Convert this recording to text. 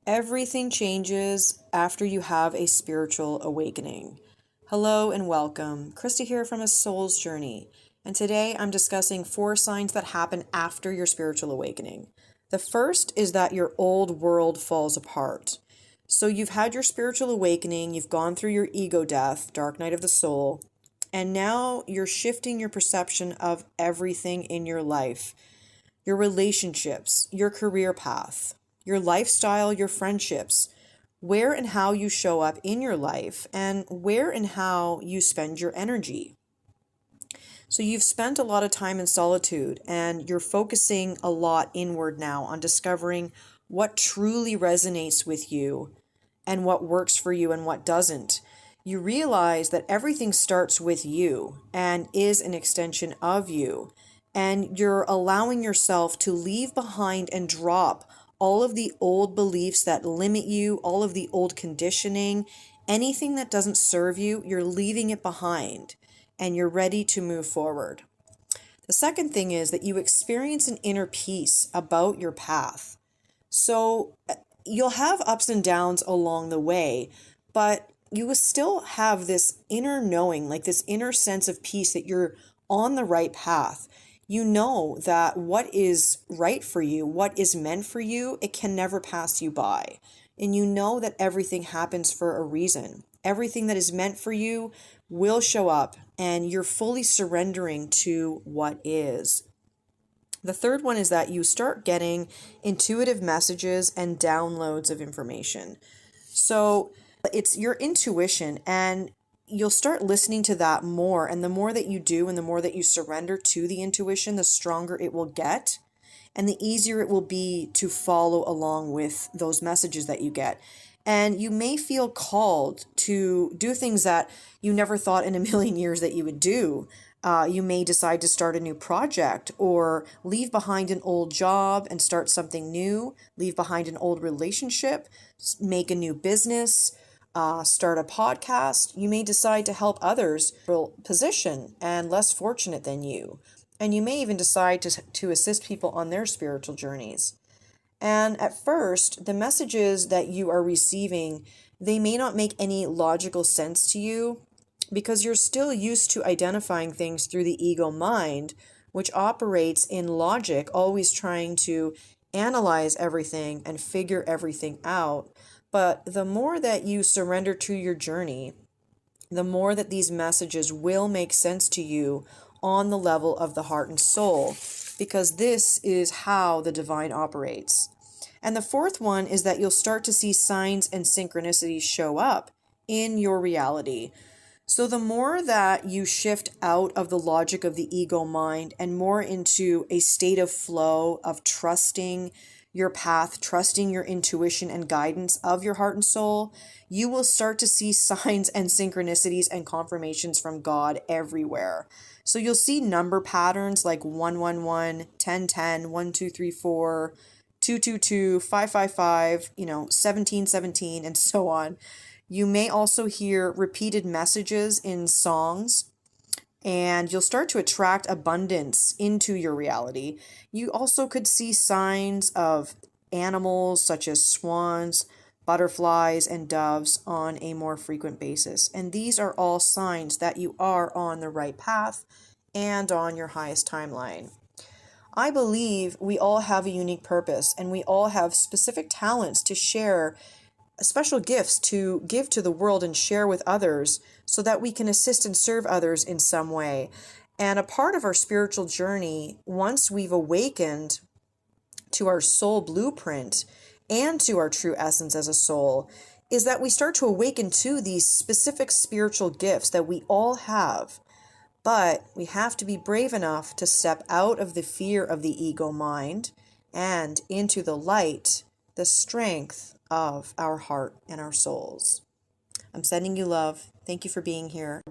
Everything changes after you have a spiritual awakening. Hello and welcome. Krista here from A Soul's Journey. And today I'm discussing 4 signs that happen after your spiritual awakening. The first is that your old world falls apart. So you've had your spiritual awakening, you've gone through your ego death, dark night of the soul, and now you're shifting your perception of everything in your life, your relationships, your career path, your lifestyle, your friendships, where and how you show up in your life, and where and how you spend your energy. So you've spent a lot of time in solitude and you're focusing a lot inward now on discovering what truly resonates with you and what works for you and what doesn't. You realize that everything starts with you and is an extension of you. And you're allowing yourself to leave behind and drop all of the old beliefs that limit you, all of the old conditioning, anything that doesn't serve you, you're leaving it behind and you're ready to move forward. The second thing is that you experience an inner peace about your path. So you'll have ups and downs along the way, but you will still have this inner knowing, like this inner sense of peace that you're on the right path. You know that what is right for you, what is meant for you, it can never pass you by. And you know that everything happens for a reason. Everything that is meant for you will show up, and you're fully surrendering to what is. The third one is that you start getting intuitive messages and downloads of information. So it's your intuition, and you'll start listening to that more. And the more that you do and the more that you surrender to the intuition, the stronger it will get and the easier it will be to follow along with those messages that you get. And you may feel called to do things that you never thought in a million years that you would do. You may decide to start a new project or leave behind an old job and start something new, leave behind an old relationship, make a new business, start a podcast. You may decide to help others in a position and less fortunate than you. And you may even decide to assist people on their spiritual journeys. And at first, the messages that you are receiving, they may not make any logical sense to you because you're still used to identifying things through the ego mind, which operates in logic, always trying to analyze everything and figure everything out. But the more that you surrender to your journey, the more that these messages will make sense to you on the level of the heart and soul, because this is how the divine operates. And the fourth one is that you'll start to see signs and synchronicities show up in your reality. So the more that you shift out of the logic of the ego mind and more into a state of flow, of trusting your path, trusting your intuition and guidance of your heart and soul, you will start to see signs and synchronicities and confirmations from God everywhere. So you'll see number patterns like 111, 1010, 1234, 222, 555, 1717, and so on. You may also hear repeated messages in songs, and you'll start to attract abundance into your reality. You also could see signs of animals such as swans, butterflies, and doves on a more frequent basis. And these are all signs that you are on the right path and on your highest timeline. I believe we all have a unique purpose and we all have specific talents to share, special gifts to give to the world and share with others so that we can assist and serve others in some way. And a part of our spiritual journey, once we've awakened to our soul blueprint and to our true essence as a soul, is that we start to awaken to these specific spiritual gifts that we all have. But we have to be brave enough to step out of the fear of the ego mind and into the light, the strength of our heart and our souls. I'm sending you love. Thank you for being here.